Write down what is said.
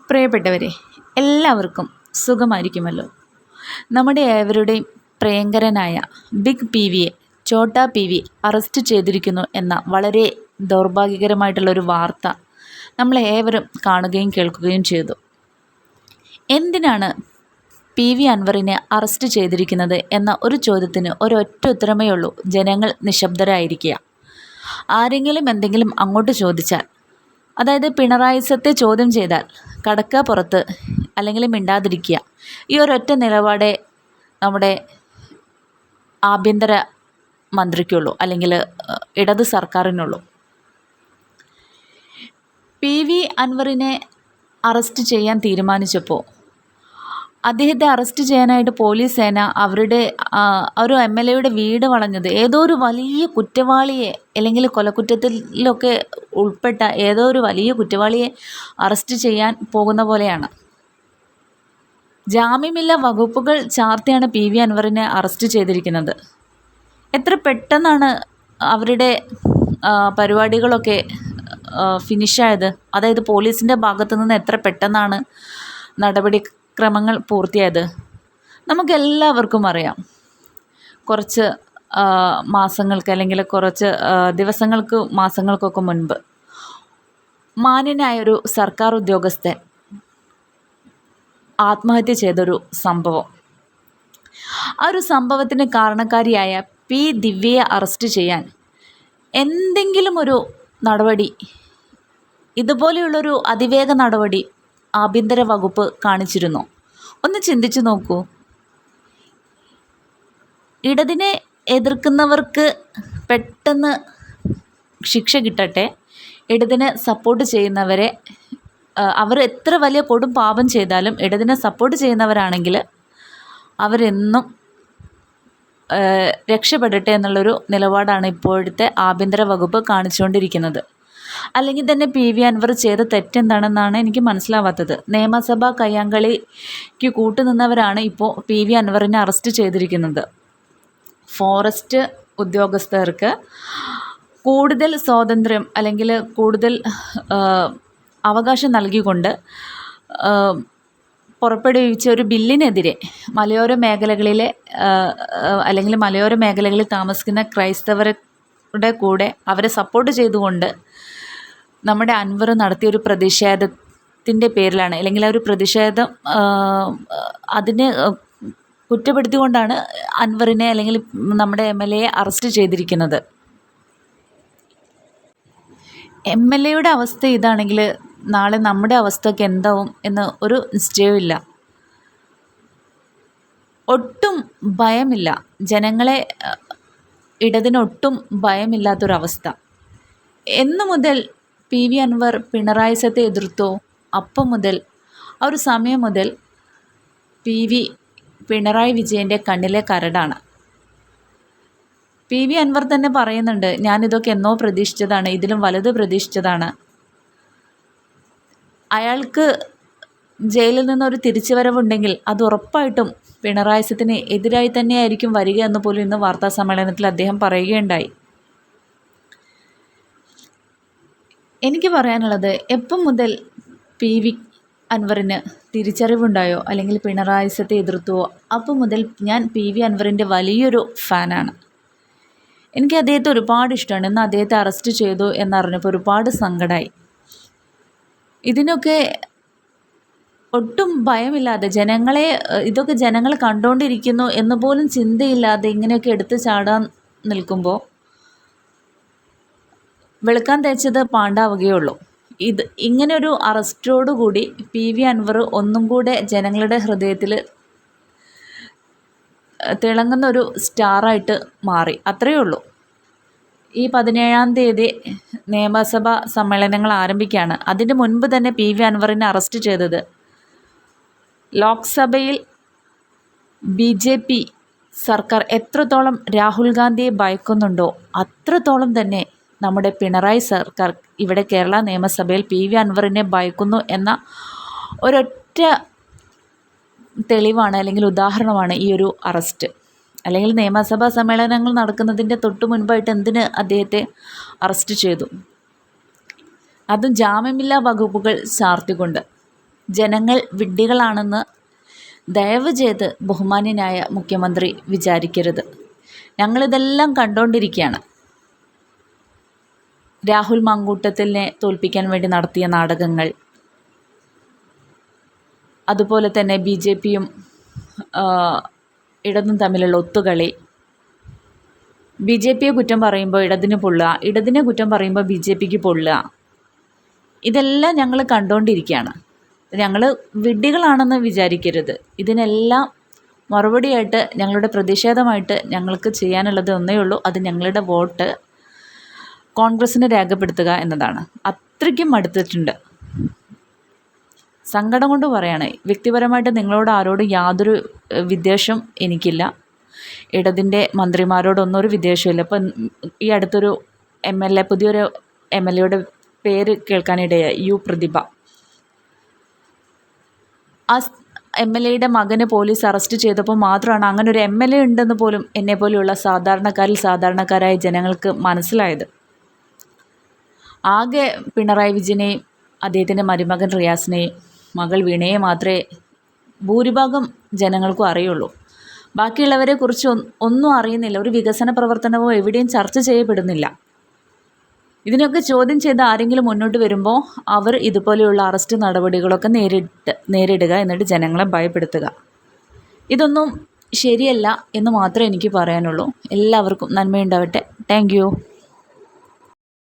പ്രിയപ്പെട്ടവരെ, എല്ലാവർക്കും സുഖമായിരിക്കുമല്ലോ. നമ്മുടെ ഏവരുടെയും പ്രിയങ്കരനായ ബിഗ് പി വിയെ ചോട്ടാ പി വി അറസ്റ്റ് ചെയ്തിരിക്കുന്നു എന്ന വളരെ ദൗർഭാഗ്യകരമായിട്ടുള്ളൊരു വാർത്ത നമ്മൾ ഏവരും കാണുകയും കേൾക്കുകയും ചെയ്തു. എന്തിനാണ് പി വി അൻവറിനെ അറസ്റ്റ് ചെയ്തിരിക്കുന്നത് എന്ന ഒരു ചോദ്യത്തിന് ഒരൊറ്റ ഉത്തരമേ ഉള്ളൂ: ജനങ്ങൾ നിശബ്ദരായിരിക്കുക. ആരെങ്കിലും എന്തെങ്കിലും അങ്ങോട്ട് ചോദിച്ചാൽ, അതായത് പിണറായിസത്തെ ചോദ്യം ചെയ്താൽ കടക്കുക പുറത്ത്, അല്ലെങ്കിൽ മിണ്ടാതിരിക്കുക. ഈ ഒരൊറ്റ നിലപാടേ നമ്മുടെ ആഭ്യന്തര മന്ത്രിക്കുള്ളൂ, അല്ലെങ്കിൽ ഇടത് സർക്കാരിനുള്ളൂ. പി വി അൻവറിനെ അറസ്റ്റ് ചെയ്യാൻ തീരുമാനിച്ചപ്പോൾ അദ്ദേഹത്തെ അറസ്റ്റ് ചെയ്യാനായിട്ട് പോലീസ് സേന അവരുടെ ഒരു MLA വീട് വളഞ്ഞത് ഏതോ ഒരു വലിയ കുറ്റവാളിയെ, അല്ലെങ്കിൽ കൊലക്കുറ്റത്തിലൊക്കെ ഉൾപ്പെട്ട ഏതോ ഒരു വലിയ കുറ്റവാളിയെ അറസ്റ്റ് ചെയ്യാൻ പോകുന്ന പോലെയാണ്. ജാമ്യമില്ലാ വകുപ്പുകൾ ചാർത്തിയാണ് പി വി അൻവറിനെ അറസ്റ്റ് ചെയ്തിരിക്കുന്നത്. എത്ര പെട്ടെന്നാണ് അവരുടെ പരിപാടികളൊക്കെ ഫിനിഷായത്. അതായത് പോലീസിൻ്റെ ഭാഗത്തു നിന്ന് എത്ര പെട്ടെന്നാണ് നടപടിക്രമങ്ങൾ പൂർത്തിയായത്. നമുക്കെല്ലാവർക്കും അറിയാം. കുറച്ച് മാസങ്ങൾക്ക്, അല്ലെങ്കിൽ കുറച്ച് ദിവസങ്ങൾക്ക്, മാസങ്ങൾക്കൊക്കെ മുൻപ് മാന്യനായൊരു സർക്കാർ ഉദ്യോഗസ്ഥൻ ആത്മഹത്യ ചെയ്തൊരു സംഭവം. ആ ഒരു സംഭവത്തിന് കാരണക്കാരിയായ പി ദിവ്യയെ അറസ്റ്റ് ചെയ്യാൻ എന്തെങ്കിലും ഒരു നടപടി, ഇതുപോലെയുള്ളൊരു അതിവേഗ നടപടി ആഭ്യന്തര വകുപ്പ് കാണിച്ചിരുന്നു? ഒന്ന് ചിന്തിച്ചു നോക്കൂ. ഇടതിനെ എതിർക്കുന്നവർക്ക് പെട്ടെന്ന് ശിക്ഷ കിട്ടട്ടെ, ഇടതിനെ സപ്പോർട്ട് ചെയ്യുന്നവരെ, അവർ എത്ര വലിയ കൊടും പാപം ചെയ്താലും ഇടതിനെ സപ്പോർട്ട് ചെയ്യുന്നവരാണെങ്കിൽ അവരെന്നും രക്ഷപ്പെടട്ടെ എന്നുള്ളൊരു നിലപാടാണ് ഇപ്പോഴത്തെ ആഭ്യന്തര വകുപ്പ് കാണിച്ചുകൊണ്ടിരിക്കുന്നത്. അല്ലെങ്കിൽ തന്നെ പി വി അൻവർ ചെയ്ത തെറ്റെന്താണെന്നാണ് എനിക്ക് മനസ്സിലാവാത്തത്. നിയമസഭാ കയ്യാങ്കളിക്ക് കൂട്ടുനിന്നവരാണ് ഇപ്പോൾ പി വി അൻവറിനെ അറസ്റ്റ് ചെയ്തിരിക്കുന്നത്. ഫോറസ്റ്റ് ഉദ്യോഗസ്ഥർക്ക് കൂടുതൽ സ്വാതന്ത്ര്യം, അല്ലെങ്കിൽ കൂടുതൽ അവകാശം നൽകിക്കൊണ്ട് പുറപ്പെടുവിച്ച ഒരു ബില്ലിനെതിരെ മലയോര മേഖലകളിലെ, അല്ലെങ്കിൽ മലയോര മേഖലകളിൽ താമസിക്കുന്ന ക്രൈസ്തവരുടെ കൂടെ അവരെ സപ്പോർട്ട് ചെയ്തുകൊണ്ട് നമ്മുടെ അൻവർ നടത്തിയൊരു പ്രതിഷേധത്തിൻ്റെ പേരിലാണ്, അല്ലെങ്കിൽ ആ ഒരു പ്രതിഷേധം അതിനെ കുറ്റപ്പെടുത്തിക്കൊണ്ടാണ് അൻവറിനെ, അല്ലെങ്കിൽ നമ്മുടെ MLAയെ അറസ്റ്റ് ചെയ്തിരിക്കുന്നത്. MLAയുടെ അവസ്ഥ ഇതാണെങ്കിൽ നാളെ നമ്മുടെ അവസ്ഥയൊക്കെ എന്താവും എന്ന് ഒരു നിശ്ചയവുമില്ല. ഒട്ടും ഭയമില്ല ജനങ്ങളെ, ഇടതിനൊട്ടും ഭയമില്ലാത്തൊരവസ്ഥ. എന്നു മുതൽ പി വി അൻവർ പിണറായിസത്തെ എതിർത്തോ അപ്പം മുതൽ, ആ ഒരു സമയം മുതൽ പിണറായി വിജയൻ്റെ കണ്ണിലെ കരടാണ്. പി വി അൻവർ തന്നെ പറയുന്നുണ്ട്, ഞാനിതൊക്കെ എന്നോ പ്രതീക്ഷിച്ചതാണ്, ഇതിലും വലുത് പ്രതീക്ഷിച്ചതാണ്. അയാൾക്ക് ജയിലിൽ നിന്നൊരു തിരിച്ചുവരവുണ്ടെങ്കിൽ അത് ഉറപ്പായിട്ടും പിണറായിസത്തിന് എതിരായി തന്നെയായിരിക്കും വരിക എന്ന് പോലും ഇന്ന് വാർത്താ സമ്മേളനത്തിൽ അദ്ദേഹം പറയുകയുണ്ടായി. എനിക്ക് പറയാനുള്ളത്, എപ്പം മുതൽ പി വി അൻവറിന് തിരിച്ചറിവുണ്ടായോ, അല്ലെങ്കിൽ പിണറായിസത്തെ എതിർത്തുവോ, അപ്പം മുതൽ ഞാൻ പി വി അൻവറിൻ്റെ വലിയൊരു ഫാനാണ്. എനിക്ക് അദ്ദേഹത്തെ ഒരുപാട് ഇഷ്ടമാണ്. ഇന്ന് അദ്ദേഹത്തെ അറസ്റ്റ് ചെയ്തു എന്നറിഞ്ഞപ്പോൾ ഒരുപാട് സങ്കടമായി. ഇതിനൊക്കെ ഒട്ടും ഭയമില്ലാതെ ജനങ്ങളെ, ഇതൊക്കെ ജനങ്ങൾ കണ്ടുകൊണ്ടിരിക്കുന്നു എന്ന് പോലും ചിന്തയില്ലാതെ ഇങ്ങനെയൊക്കെ എടുത്ത് ചാടാൻ നിൽക്കുമ്പോൾ വെളുക്കാൻ തേച്ചത് പാണ്ടാവുകയുള്ളൂ. ഇങ്ങനെയൊരു അറസ്റ്റോടുകൂടി പി വി അൻവർ ഒന്നും കൂടെ ജനങ്ങളുടെ ഹൃദയത്തിൽ തിളങ്ങുന്നൊരു സ്റ്റാറായിട്ട് മാറി, അത്രയേ ഉള്ളൂ. ഈ 17-ാം തീയതി നിയമസഭാ സമ്മേളനങ്ങൾ ആരംഭിക്കുകയാണ്. അതിന് മുൻപ് തന്നെ പി വി അൻവറിനെ അറസ്റ്റ് ചെയ്തത് ലോക്സഭയിൽ BJP സർക്കാർ എത്രത്തോളം രാഹുൽ ഗാന്ധിയെ ഭയക്കുന്നുണ്ടോ അത്രത്തോളം തന്നെ നമ്മുടെ പിണറായി സർക്കാർ ഇവിടെ കേരള നിയമസഭയിൽ പി വി അൻവറിനെ ഭയക്കുന്നു എന്ന ഒരൊറ്റ തെളിവാണ്, അല്ലെങ്കിൽ ഉദാഹരണമാണ് ഈ ഒരു അറസ്റ്റ്. അല്ലെങ്കിൽ നിയമസഭാ സമ്മേളനങ്ങൾ നടക്കുന്നതിൻ്റെ തൊട്ട് മുൻപായിട്ട് എന്തിന് അദ്ദേഹത്തെ അറസ്റ്റ് ചെയ്തു? അതും ജാമ്യമില്ലാ വകുപ്പുകൾ ചാർത്തിക്കൊണ്ട്. ജനങ്ങൾ വിഡ്ഢികളാണെന്ന് ദയവ് ചെയ്ത് ബഹുമാന്യനായ മുഖ്യമന്ത്രി വിചാരിക്കരുത്. ഞങ്ങളിതെല്ലാം കണ്ടുകൊണ്ടിരിക്കുകയാണ്. രാഹുൽ മാങ്കൂട്ടത്തിലിനെ തോൽപ്പിക്കാൻ വേണ്ടി നടത്തിയ നാടകങ്ങൾ, അതുപോലെ തന്നെ BJPയും ഇടതും തമ്മിലുള്ള ഒത്തുകളി, BJPയെ കുറ്റം പറയുമ്പോൾ ഇടതിന് പൊള്ളുക, ഇടതിനെ കുറ്റം പറയുമ്പോൾ BJPക്ക് പൊള്ളുക, ഇതെല്ലാം ഞങ്ങൾ കണ്ടുകൊണ്ടിരിക്കുകയാണ്. ഞങ്ങൾ വിഡ്ഢികളാണെന്ന് വിചാരിക്കരുത്. ഇതിനെല്ലാം മറുപടിയായിട്ട് ഞങ്ങളുടെ പ്രതിഷേധമായിട്ട് ഞങ്ങൾക്ക് ചെയ്യാനുള്ളത് ഒന്നേ ഉള്ളൂ, അത് ഞങ്ങളുടെ വോട്ട് കോൺഗ്രസ്സിന് രേഖപ്പെടുത്തുക എന്നതാണ്. അത്രയ്ക്കും മടുത്തിട്ടുണ്ട്. സങ്കടം കൊണ്ട് പറയുകയാണ്. വ്യക്തിപരമായിട്ട് നിങ്ങളോട് ആരോടും യാതൊരു വിദ്വേഷം എനിക്കില്ല. ഇടതിൻ്റെ മന്ത്രിമാരോടൊന്നും ഒരു വിദ്വേഷമില്ല. ഇപ്പം ഈ അടുത്തൊരു MLA, പുതിയൊരു MLAയുടെ പേര് കേൾക്കാനിടയായി, U പ്രതിഭ. ആ MLAയുടെ മകനെ പോലീസ് അറസ്റ്റ് ചെയ്തപ്പോൾ മാത്രമാണ് അങ്ങനെ ഒരു MLA ഉണ്ടെന്ന് പോലും എന്നെപ്പോലെയുള്ള സാധാരണക്കാരായ ജനങ്ങൾക്ക് മനസ്സിലായത്. ആകെ പിണറായി വിജയനെയും അദ്ദേഹത്തിൻ്റെ മരുമകൻ റിയാസിനെയും മകൾ വീണയെ മാത്രമേ ഭൂരിഭാഗം ജനങ്ങൾക്കും അറിയുള്ളൂ. ബാക്കിയുള്ളവരെക്കുറിച്ച് ഒന്നും അറിയുന്നില്ല. ഒരു വികസന പ്രവർത്തനമോ എവിടെയും ചർച്ച ചെയ്യപ്പെടുന്നില്ല. ഇതിനൊക്കെ ചോദ്യം ചെയ്ത് ആരെങ്കിലും മുന്നോട്ട് വരുമ്പോൾ അവർ ഇതുപോലെയുള്ള അറസ്റ്റ് നടപടികളൊക്കെ നേരിടുക, എന്നിട്ട് ജനങ്ങളെ ഭയപ്പെടുത്തുക. ഇതൊന്നും ശരിയല്ല എന്ന് മാത്രമേ എനിക്ക് പറയാനുള്ളൂ. എല്ലാവർക്കും നന്മയുണ്ടാവട്ടെ. Thank you.